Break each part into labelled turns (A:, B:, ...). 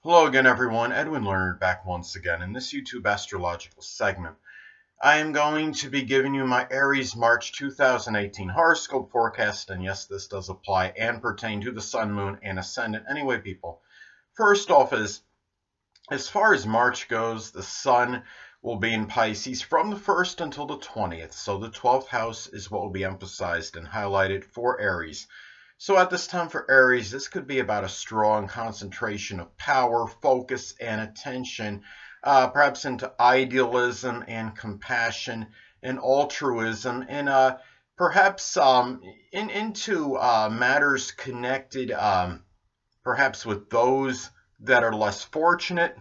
A: Hello again, everyone. Edwin Learnard back once again in this YouTube astrological segment. I am going to be giving you my Aries March 2018 horoscope forecast, and yes, this does apply and pertain to the Sun, Moon, and Ascendant. Anyway, people, first off is, as far as March goes, the Sun will be in Pisces from the 1st until the 20th, so the 12th house is what will be emphasized and highlighted for Aries. So at this time for Aries, this could be about a strong concentration of power, focus, and attention, perhaps into idealism and compassion and altruism, and perhaps into matters connected perhaps with those that are less fortunate,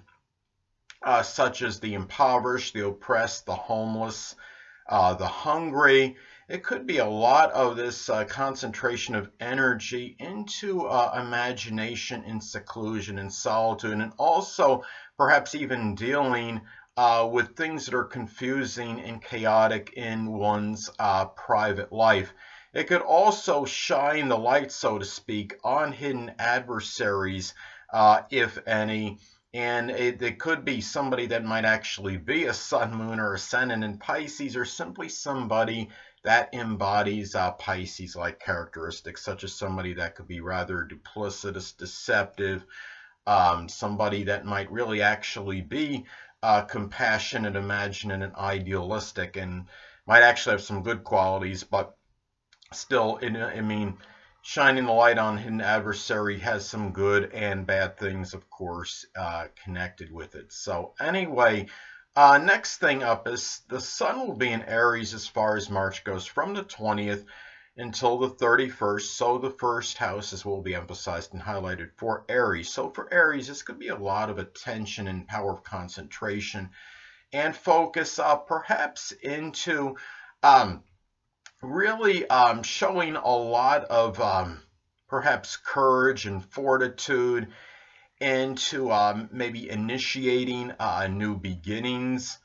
A: such as the impoverished, the oppressed, the homeless, the hungry. It could be a lot of this concentration of energy into imagination and seclusion and solitude, and also perhaps even dealing with things that are confusing and chaotic in one's private life. It could also shine the light, so to speak, on hidden adversaries, if any. And it could be somebody that might actually be a Sun, Moon, or Ascendant in Pisces, or simply somebody that embodies Pisces-like characteristics, such as somebody that could be rather duplicitous, deceptive, somebody that might really actually be compassionate, imaginative, and idealistic, and might actually have some good qualities, but still, I mean, shining the light on hidden adversary has some good and bad things, of course, connected with it. So anyway, next thing up is the Sun will be in Aries as far as March goes from the 20th until the 31st. So the first house is what will be emphasized and highlighted for Aries. So for Aries, this could be a lot of attention and power of concentration and focus, perhaps into really showing a lot of perhaps courage and fortitude into maybe initiating new beginnings,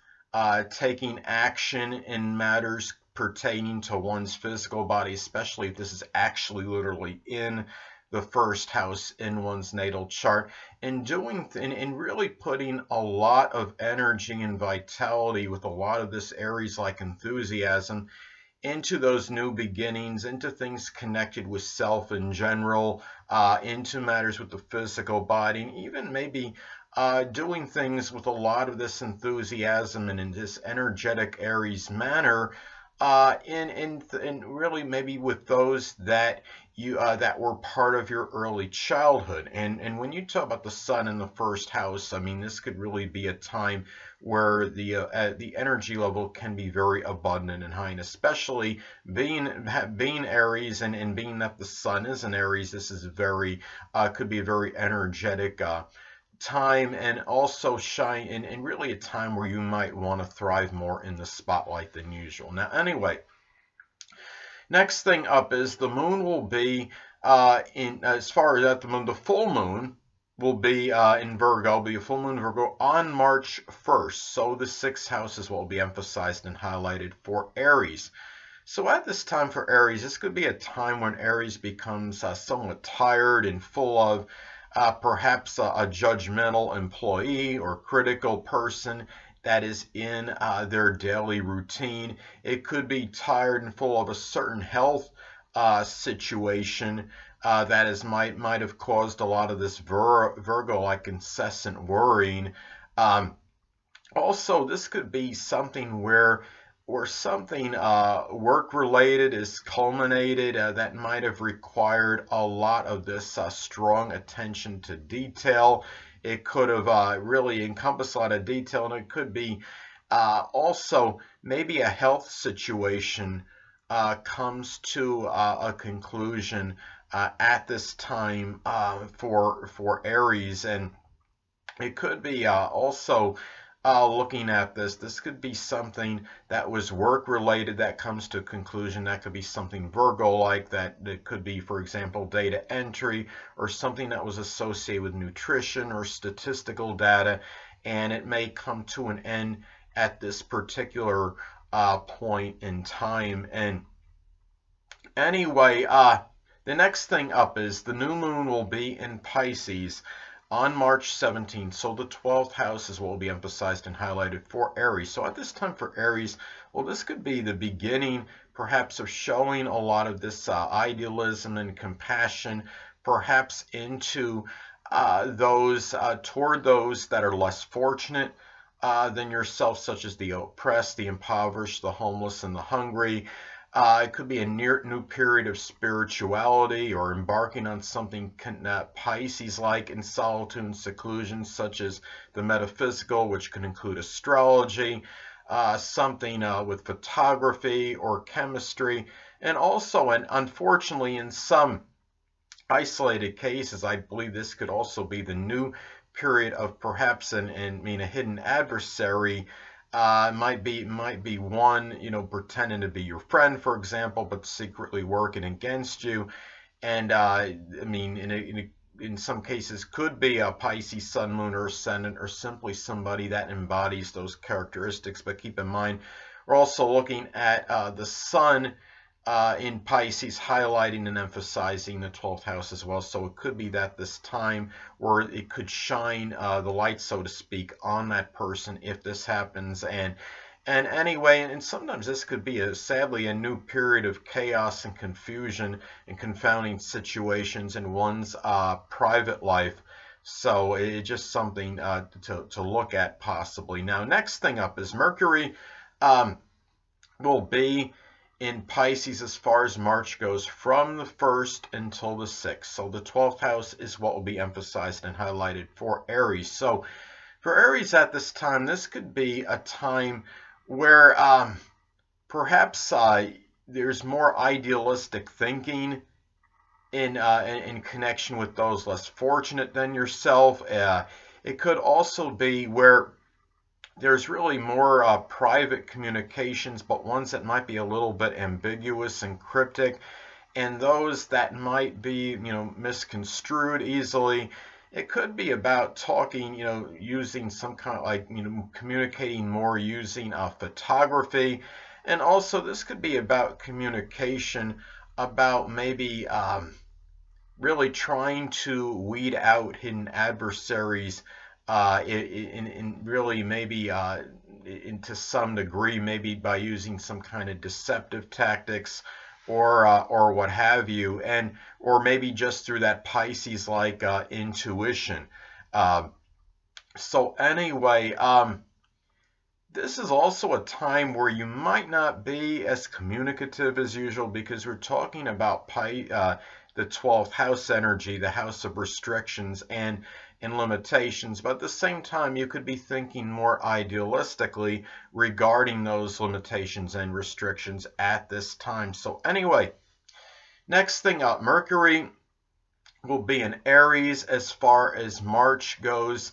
A: taking action in matters pertaining to one's physical body, especially if this is actually literally in the first house in one's natal chart, and and really putting a lot of energy and vitality with a lot of this Aries-like enthusiasm into those new beginnings, into things connected with self in general, into matters with the physical body, and even maybe doing things with a lot of this enthusiasm and in this energetic Aries manner, and really maybe with those that you that were part of your early childhood. And when you talk about the Sun in the first house, I mean, this could really be a time where the energy level can be very abundant and high, and especially being Aries, and being that the Sun is in Aries, this is very could be a very energetic time, and also shine, and really a time where you might want to thrive more in the spotlight than usual. Now anyway, next thing up is the Moon will be in, as far as at the Moon, the full Moon will be in Virgo, be a full moon Virgo on March 1st. So the 6th house is what will be emphasized and highlighted for Aries. So at this time for Aries, this could be a time when Aries becomes somewhat tired and full of perhaps a judgmental employee or critical person that is in their daily routine. It could be tired and full of a certain health situation that is might have caused a lot of this Virgo-like incessant worrying. Also, this could be something where something work-related is culminated that might have required a lot of this strong attention to detail. It could have really encompassed a lot of detail, and it could be also maybe a health situation comes to a conclusion at this time for Aries, and it could be also looking at this could be something that was work related that comes to a conclusion. That could be something Virgo-like, that could be, for example, data entry, or something that was associated with nutrition or statistical data, and it may come to an end at this particular point in time. And anyway, the next thing up is the new moon will be in Pisces on March 17th. So the 12th house is what will be emphasized and highlighted for Aries. So at this time for Aries, well, this could be the beginning perhaps of showing a lot of this idealism and compassion, perhaps into toward those that are less fortunate than yourself, such as the oppressed, the impoverished, the homeless, and the hungry. It could be a new period of spirituality or embarking on something Pisces-like in solitude and seclusion, such as the metaphysical, which can include astrology, something with photography or chemistry, and also, and unfortunately, in some isolated cases, I believe this could also be the new period of perhaps a hidden adversary. Might be one, pretending to be your friend, for example, but secretly working against you. And in some cases could be a Pisces sun, moon, or ascendant, or simply somebody that embodies those characteristics. But keep in mind, we're also looking at the sun in Pisces, highlighting and emphasizing the 12th house as well. So it could be that this time, or it could shine the light, so to speak, on that person if this happens. And anyway, and sometimes this could be sadly a new period of chaos and confusion and confounding situations in one's private life. So it's just something to look at possibly. Now, next thing up is Mercury will be in Pisces as far as March goes from the 1st until the 6th. So the 12th house is what will be emphasized and highlighted for Aries. So for Aries at this time, this could be a time where perhaps there's more idealistic thinking in connection with those less fortunate than yourself. It could also be where there's really more private communications, but ones that might be a little bit ambiguous and cryptic, and those that might be, misconstrued easily. It could be about talking, using some kind of communicating more using photography. And also this could be about communication, about maybe really trying to weed out hidden adversaries, in really maybe to some degree, maybe by using some kind of deceptive tactics or what have you, or maybe just through that Pisces-like intuition. So anyway, this is also a time where you might not be as communicative as usual, because we're talking about the 12th house energy, the house of restrictions and limitations, but at the same time you could be thinking more idealistically regarding those limitations and restrictions at this time. So anyway, next thing up, Mercury will be in Aries as far as March goes,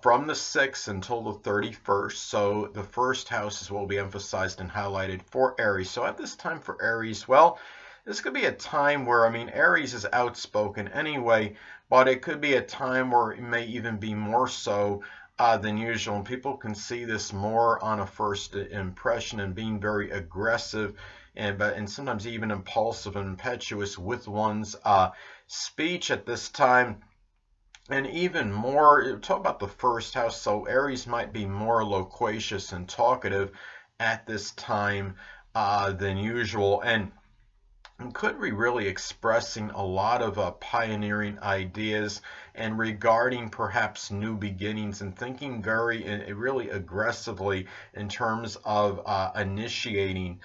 A: from the 6th until the 31st. So the first house is what will be emphasized and highlighted for Aries. So at this time for Aries, well, this could be a time where, Aries is outspoken anyway, but it could be a time where it may even be more so than usual. And people can see this more on a first impression and being very aggressive and sometimes even impulsive and impetuous with one's speech at this time. And even more, talk about the first house, so Aries might be more loquacious and talkative at this time than usual, and could be really expressing a lot of pioneering ideas and regarding perhaps new beginnings, and thinking very really aggressively in terms of initiating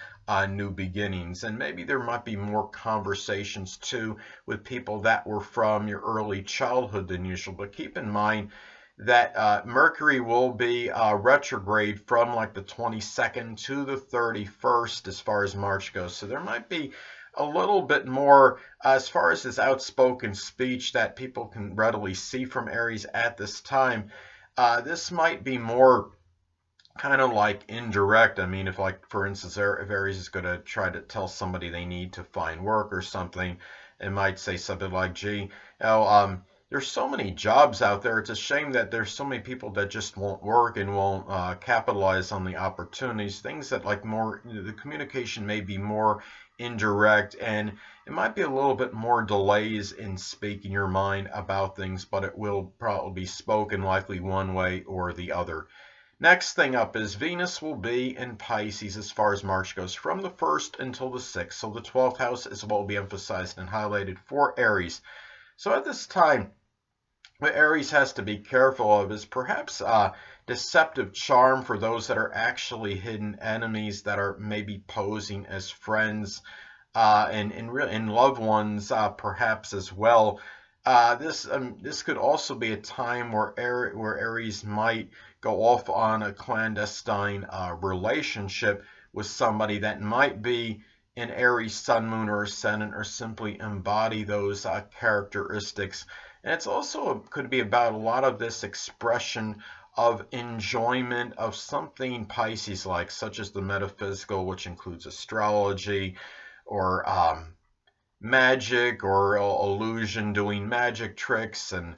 A: new beginnings. And maybe there might be more conversations too with people that were from your early childhood than usual. But keep in mind that Mercury will be retrograde from like the 22nd to the 31st as far as March goes. So there might be a little bit more as far as his outspoken speech that people can readily see from Aries at this time. This might be more kind of like indirect. If, like, for instance, if Aries is going to try to tell somebody they need to find work or something, it might say something like, gee, there's so many jobs out there. It's a shame that there's so many people that just won't work and won't capitalize on the opportunities. Things that, like, more, the communication may be more indirect, and it might be a little bit more delays in speaking your mind about things, but it will probably be spoken likely one way or the other. Next thing up is Venus will be in Pisces as far as March goes from the 1st until the 6th. So the 12th house is what will be emphasized and highlighted for Aries. So at this time, what Aries has to be careful of is perhaps deceptive charm for those that are actually hidden enemies that are maybe posing as friends and loved ones perhaps as well. This could also be a time where Aries might go off on a clandestine relationship with somebody that might be an Aries sun, moon, or ascendant, or simply embody those characteristics. And it's also could be about a lot of this expression of enjoyment of something Pisces-like, such as the metaphysical, which includes astrology, or magic, or illusion, doing magic tricks, and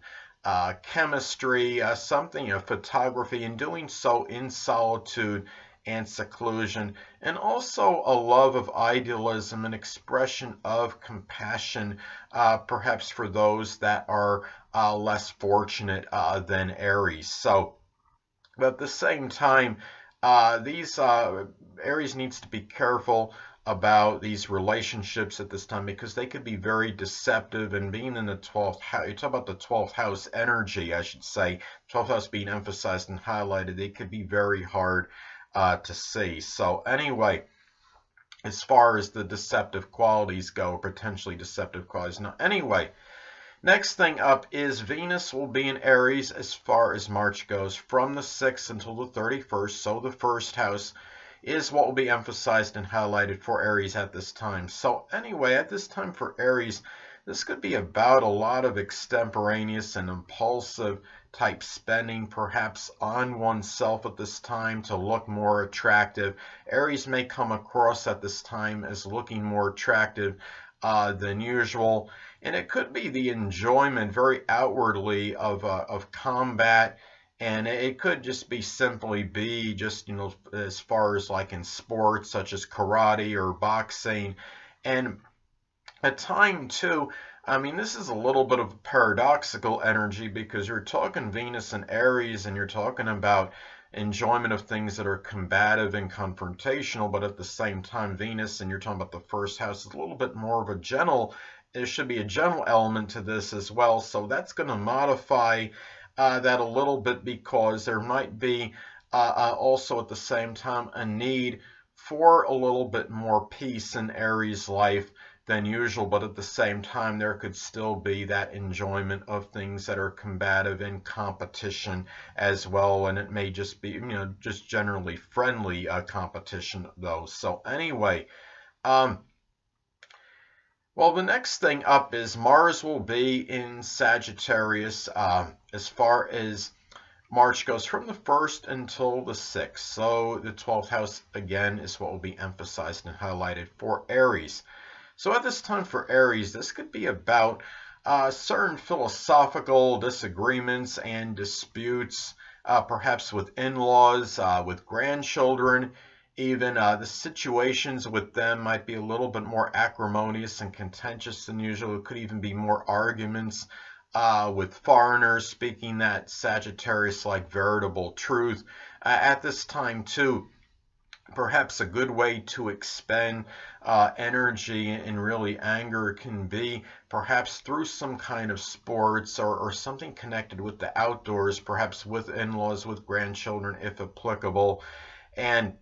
A: chemistry, something, photography, and doing so in solitude and seclusion, and also a love of idealism and expression of compassion, perhaps for those that are less fortunate than Aries. So, but at the same time, Aries needs to be careful about these relationships at this time, because they could be very deceptive, and being in the 12th house, you talk about the 12th house energy, I should say, 12th house being emphasized and highlighted, they could be very hard to see. So anyway, as far as the deceptive qualities go, potentially deceptive qualities. Now anyway, next thing up is Venus will be in Aries as far as March goes from the 6th until the 31st. So the first house is what will be emphasized and highlighted for Aries at this time. So anyway, at this time for Aries, this could be about a lot of extemporaneous and impulsive type spending, perhaps on oneself at this time to look more attractive. Aries may come across at this time as looking more attractive than usual, and it could be the enjoyment very outwardly of combat. And it could just be simply be just, as far as like in sports such as karate or boxing. And a time too, I mean, this is a little bit of a paradoxical energy, because you're talking Venus and Aries, and you're talking about enjoyment of things that are combative and confrontational, but at the same time, Venus, and you're talking about the first house, is a little bit more of a gentle, there should be a gentle element to this as well. So that's going to modify that a little bit, because there might be also at the same time a need for a little bit more peace in Aries life than usual, but at the same time there could still be that enjoyment of things that are combative and competition as well, and it may just be just generally friendly competition though. So anyway, well, the next thing up is Mars will be in Sagittarius as far as March goes from the 1st until the 6th. So the 12th house, again, is what will be emphasized and highlighted for Aries. So at this time for Aries, this could be about certain philosophical disagreements and disputes, perhaps with in-laws, with grandchildren. Even the situations with them might be a little bit more acrimonious and contentious than usual. It could even be more arguments with foreigners, speaking that Sagittarius-like veritable truth. At this time, too, perhaps a good way to expend energy and really anger can be perhaps through some kind of sports or something connected with the outdoors, perhaps with in-laws, with grandchildren, if applicable. And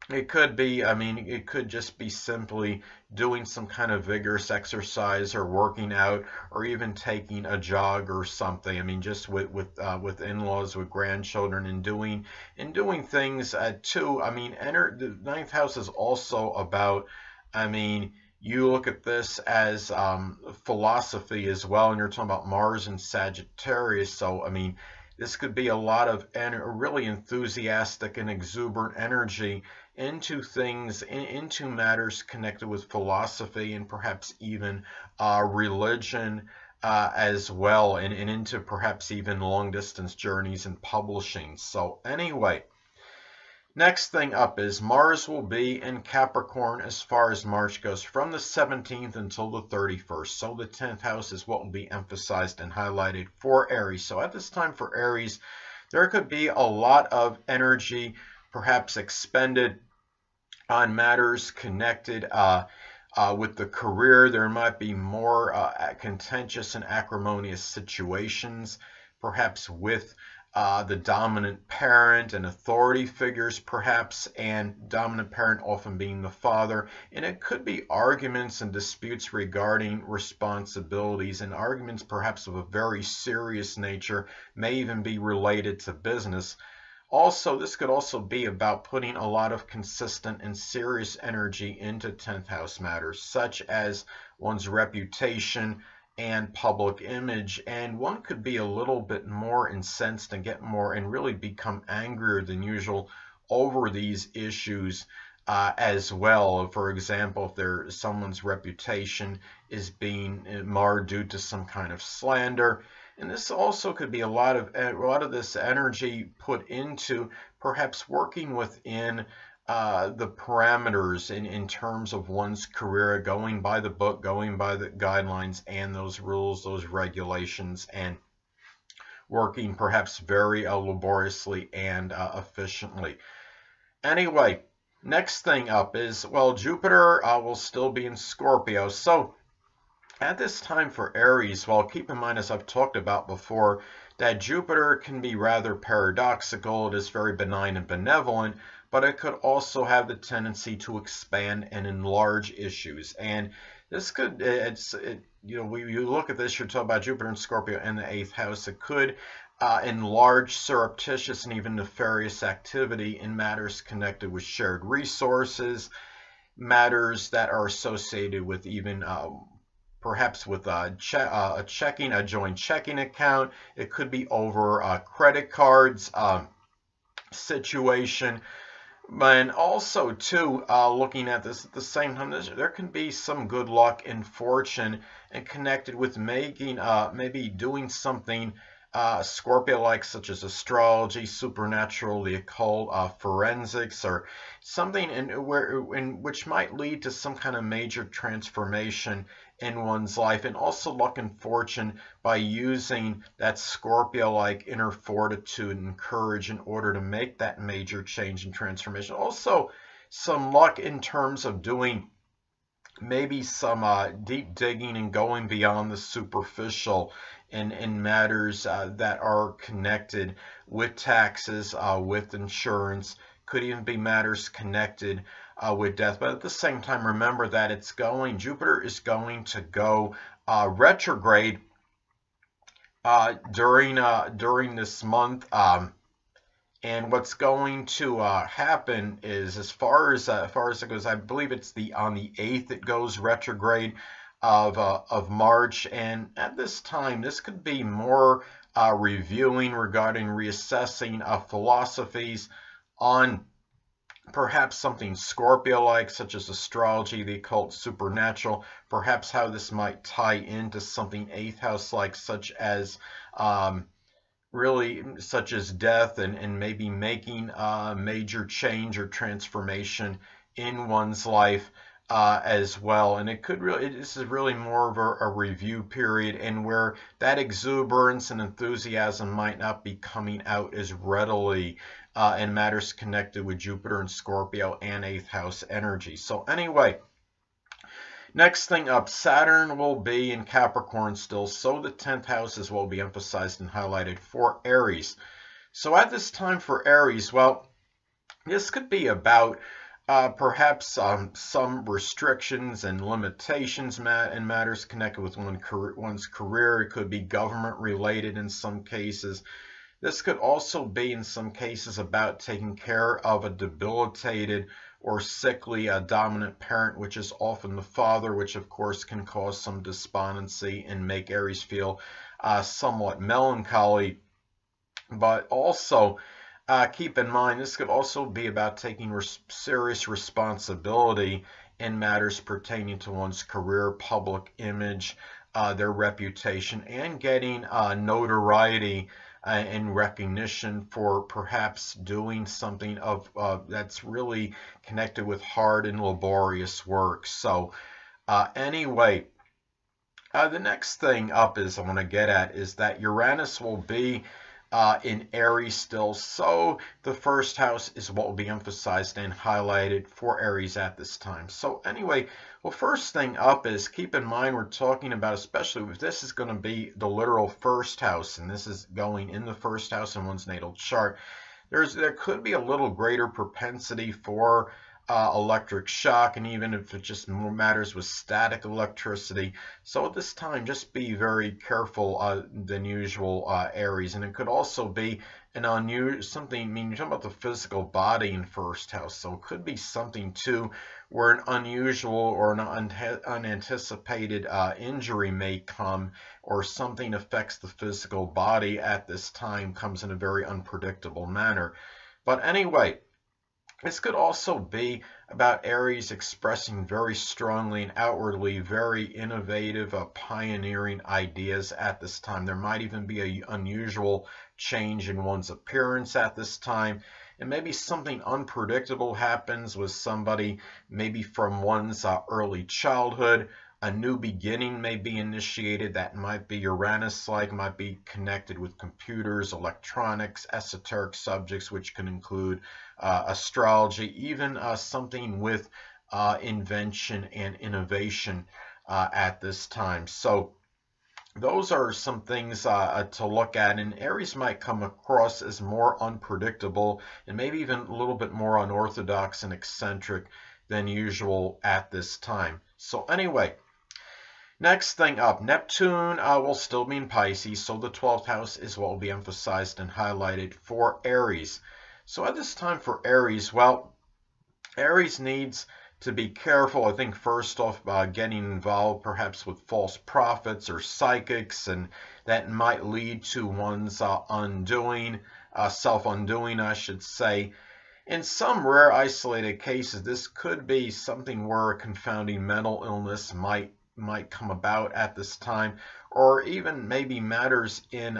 A: it could be, I mean, it could just be simply doing some kind of vigorous exercise or working out, or even taking a jog or something. I mean, just with in-laws, with grandchildren, and doing things too. I mean, the 9th house is also about, I mean, you look at this as philosophy as well, and you're talking about Mars and Sagittarius. So, I mean, this could be a lot of really enthusiastic and exuberant energy into things, into matters connected with philosophy, and perhaps even religion as well, and into perhaps even long distance journeys and publishing. So anyway, Next thing up is Mars will be in Capricorn as far as March goes from the 17th until the 31st. So the 10th house is what will be emphasized and highlighted for Aries. So at this time for Aries, there could be a lot of energy perhaps expended on matters connected with the career. There might be more contentious and acrimonious situations, perhaps with the dominant parent and authority figures, perhaps, and dominant parent often being the father. And it could be arguments and disputes regarding responsibilities, and arguments perhaps of a very serious nature, may even be related to business. Also, this could also be about putting a lot of consistent and serious energy into 10th house matters, such as one's reputation and public image. And one could be a little bit more incensed and get more and really become angrier than usual over these issues as well. For example, if someone's reputation is being marred due to some kind of slander. And this also could be a lot of this energy put into perhaps working within the parameters in terms of one's career, going by the book, going by the guidelines and those rules, those regulations, and working perhaps very laboriously and efficiently. Anyway, next thing up is, well, Jupiter will still be in Scorpio. So at this time for Aries, well, keep in mind, as I've talked about before, that Jupiter can be rather paradoxical. It is very benign and benevolent, but it could also have the tendency to expand and enlarge issues. And this could, you look at this, you're talking about Jupiter and Scorpio in the 8th house. It could enlarge surreptitious and even nefarious activity in matters connected with shared resources, matters that are associated with even perhaps with a joint checking account. It could be over credit cards situation. And also, too, looking at this at the same time, there can be some good luck and fortune and connected with making, maybe doing something Scorpio-like, such as astrology, supernatural, the occult, forensics, or something which might lead to some kind of major transformation in one's life. And also luck and fortune by using that Scorpio-like inner fortitude and courage in order to make that major change and transformation. Also some luck in terms of doing maybe some deep digging and going beyond the superficial in matters that are connected with taxes, with insurance. Could even be matters connected with death. But at the same time, remember that Jupiter is going to go retrograde during this month. And what's going to happen is, as far as it goes, I believe it's on the 8th it goes retrograde of March. And at this time, this could be more reviewing regarding reassessing philosophies on perhaps something Scorpio-like, such as astrology, the occult, supernatural, perhaps how this might tie into something 8th house-like, such as death, and maybe making a major change or transformation in one's life as well. And this is really more of a review period, and where that exuberance and enthusiasm might not be coming out as readily in matters connected with Jupiter and Scorpio and 8th house energy. So anyway, next thing up, Saturn will be in Capricorn still, so the 10th house will be emphasized and highlighted for Aries. So at this time for Aries, well, this could be about perhaps some restrictions and limitations in matters connected with one's career. It could be government related in some cases. This could also be in some cases about taking care of a debilitated or sickly dominant parent, which is often the father, which of course can cause some despondency and make Aries feel somewhat melancholy. But also keep in mind, this could also be about taking serious responsibility in matters pertaining to one's career, public image, their reputation, and getting notoriety in recognition for perhaps doing something of that's really connected with hard and laborious work. So anyway, the next thing up is I want to get at is that Uranus will be in Aries still. So the first house is what will be emphasized and highlighted for Aries at this time. So anyway, well, first thing up is keep in mind we're talking about, especially if this is going to be the literal first house, and this is going in the first house in one's natal chart. There could be a little greater propensity for electric shock, and even if it just more matters with static electricity. So at this time, just be very careful than usual, Aries. And it could also be an unusual something. I mean, you're talking about the physical body in first house, so it could be something too where an unusual or an unanticipated injury may come, or something affects the physical body at this time, comes in a very unpredictable manner. But anyway, this could also be about Aries expressing very strongly and outwardly very innovative, pioneering ideas at this time. There might even be an unusual change in one's appearance at this time. And maybe something unpredictable happens with somebody, maybe from one's early childhood. A new beginning may be initiated that might be Uranus-like, might be connected with computers, electronics, esoteric subjects, which can include astrology, even something with invention and innovation at this time. So those are some things to look at, and Aries might come across as more unpredictable and maybe even a little bit more unorthodox and eccentric than usual at this time. So anyway, next thing up, Neptune will still be in Pisces, so the 12th house is what will be emphasized and highlighted for Aries. So at this time for Aries, well, Aries needs to be careful, I think, first off, getting involved perhaps with false prophets or psychics, and that might lead to one's undoing, self-undoing, I should say. In some rare isolated cases, this could be something where a confounding mental illness might come about at this time, or even maybe matters in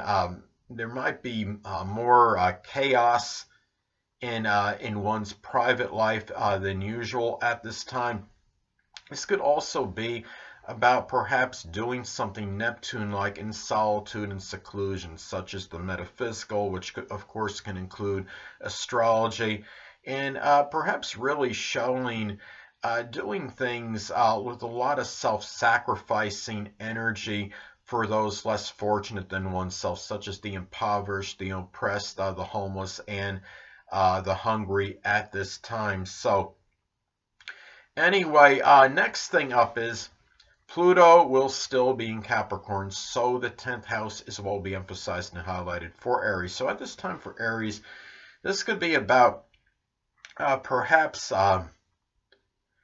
A: there might be more chaos in one's private life than usual at this time. This could also be about perhaps doing something Neptune-like in solitude and seclusion, such as the metaphysical, which could, of course can include astrology, and perhaps really showing doing things with a lot of self-sacrificing energy for those less fortunate than oneself, such as the impoverished, the oppressed, the homeless, and the hungry at this time. So anyway, next thing up is Pluto will still be in Capricorn, so the 10th house is what will be emphasized and highlighted for Aries. So at this time for Aries, this could be about perhaps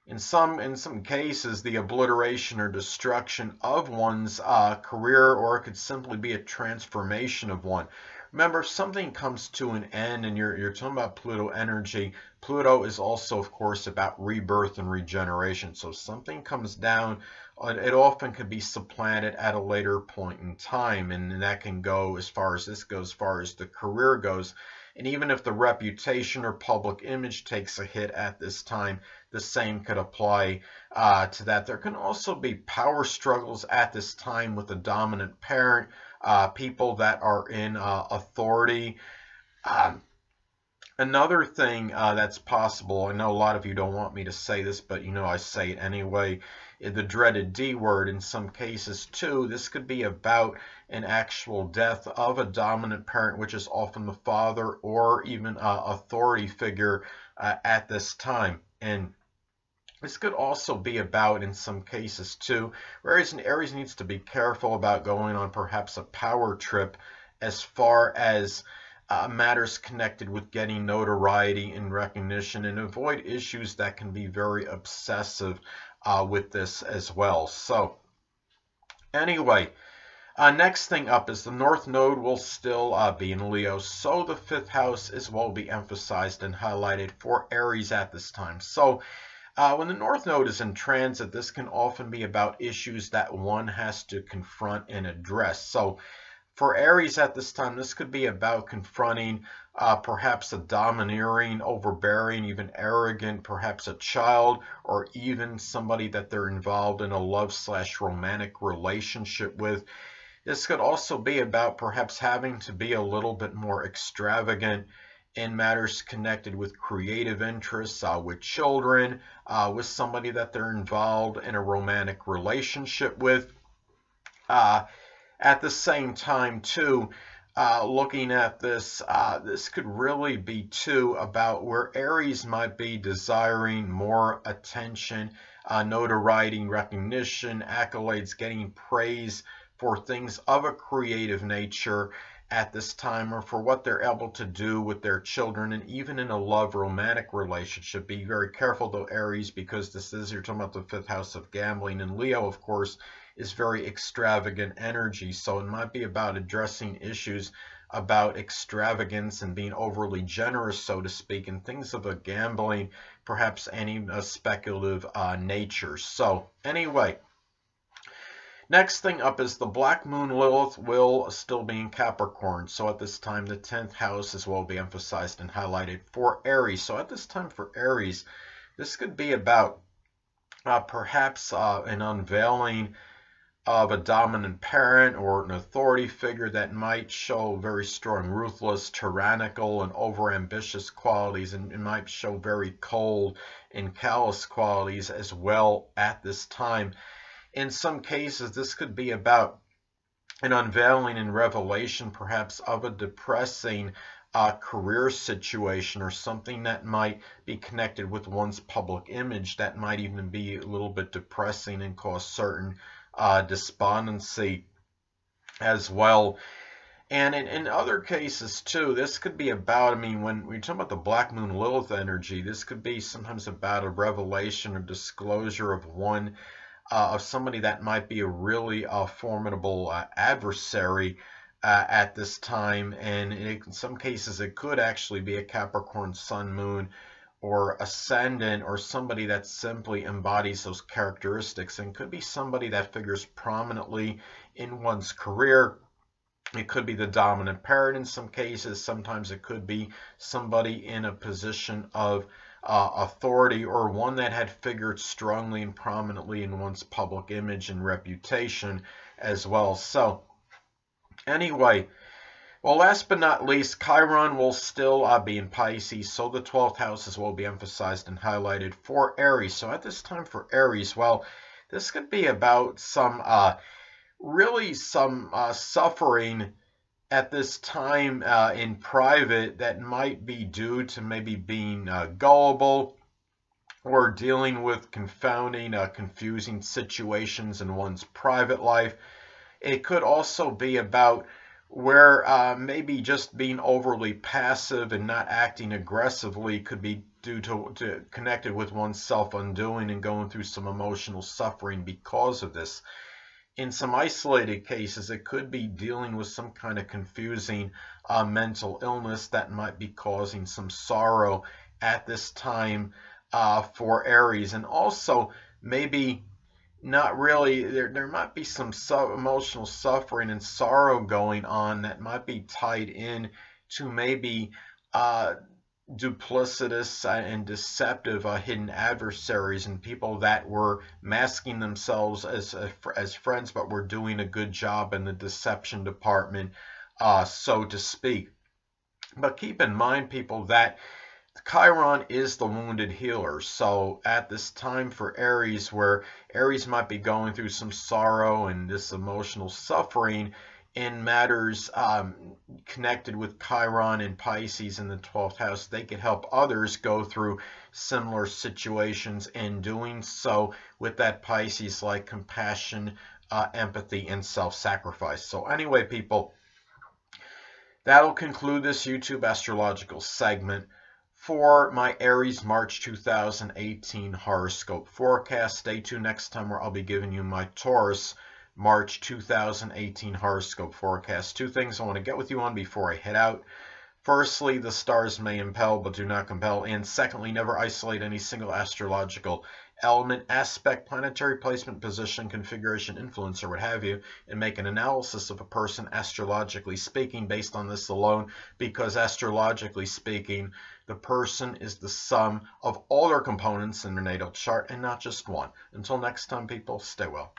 A: in some cases the obliteration or destruction of one's career, or it could simply be a transformation of one. Remember, if something comes to an end, and you're talking about Pluto energy, Pluto is also, of course, about rebirth and regeneration. So if something comes down, it often could be supplanted at a later point in time, and that can go as far as this goes, as far as the career goes. And even if the reputation or public image takes a hit at this time, the same could apply to that. There can also be power struggles at this time with a dominant parent, people that are in authority. Another thing that's possible, I know a lot of you don't want me to say this, but you know I say it anyway, the dreaded D word in some cases too. This could be about an actual death of a dominant parent, which is often the father or even authority figure at this time. And this could also be about, in some cases too, whereas Aries needs to be careful about going on perhaps a power trip as far as matters connected with getting notoriety and recognition, and avoid issues that can be very obsessive with this as well. So anyway, next thing up is the North Node will still be in Leo, so the 5th house is what will be emphasized and highlighted for Aries at this time. So when the North Node is in transit, this can often be about issues that one has to confront and address. So For Aries at this time, this could be about confronting perhaps a domineering, overbearing, even arrogant, perhaps a child, or even somebody that they're involved in a love/romantic relationship with. This could also be about perhaps having to be a little bit more extravagant in matters connected with creative interests, with children, with somebody that they're involved in a romantic relationship with. At the same time, too, looking at this, this could really be, too, about where Aries might be desiring more attention, notoriety, recognition, accolades, getting praise for things of a creative nature at this time, or for what they're able to do with their children, and even in a love romantic relationship. Be very careful though, Aries, because this is, you're talking about the 5th house of gambling, and Leo, of course, is very extravagant energy, so it might be about addressing issues about extravagance and being overly generous, so to speak, and things of a gambling, perhaps any speculative nature. So anyway, next thing up is the Black Moon Lilith will still be in Capricorn. So at this time, the 10th house as well be emphasized and highlighted for Aries. So at this time for Aries, this could be about perhaps an unveiling of a dominant parent or an authority figure that might show very strong, ruthless, tyrannical, and overambitious qualities, and it might show very cold and callous qualities as well at this time. In some cases, this could be about an unveiling and revelation, perhaps, of a depressing career situation, or something that might be connected with one's public image that might even be a little bit depressing and cause certain despondency as well. And in other cases too, this could be about, I mean, when we talk about the Black Moon Lilith energy, this could be sometimes about a revelation or disclosure of one, of somebody that might be a really formidable adversary at this time. And in some cases, it could actually be a Capricorn Sun, Moon, or Ascendant, or somebody that simply embodies those characteristics, and could be somebody that figures prominently in one's career. It could be the dominant parent in some cases. Sometimes it could be somebody in a position of authority, or one that had figured strongly and prominently in one's public image and reputation as well. So anyway, well, last but not least, Chiron will still be in Pisces, so the 12th houses will be emphasized and highlighted for Aries. So at this time for Aries, well, this could be about some really some suffering at this time in private that might be due to maybe being gullible, or dealing with confounding, confusing situations in one's private life. It could also be about where maybe just being overly passive and not acting aggressively could be due to connected with one's self-undoing and going through some emotional suffering because of this. In some isolated cases, it could be dealing with some kind of confusing mental illness that might be causing some sorrow at this time for Aries. And also maybe not really, there might be some emotional suffering and sorrow going on that might be tied in to maybe duplicitous and deceptive hidden adversaries, and people that were masking themselves as friends but were doing a good job in the deception department, so to speak. But keep in mind, people, that Chiron is the wounded healer. So at this time for Aries, where Aries might be going through some sorrow and this emotional suffering in matters connected with Chiron and Pisces in the 12th house, they could help others go through similar situations, and doing so with that Pisces-like compassion, empathy, and self-sacrifice. So anyway, people, that'll conclude this YouTube astrological segment for my Aries March 2018 horoscope forecast. Stay tuned next time, where I'll be giving you my Taurus March 2018 horoscope forecast. Two things I want to get with you on before I head out. Firstly, the stars may impel but do not compel. And secondly, never isolate any single astrological element, aspect, planetary placement, position, configuration, influence, or what have you, and make an analysis of a person astrologically speaking based on this alone, because astrologically speaking, the person is the sum of all their components in their natal chart and not just one. Until next time, people, stay well.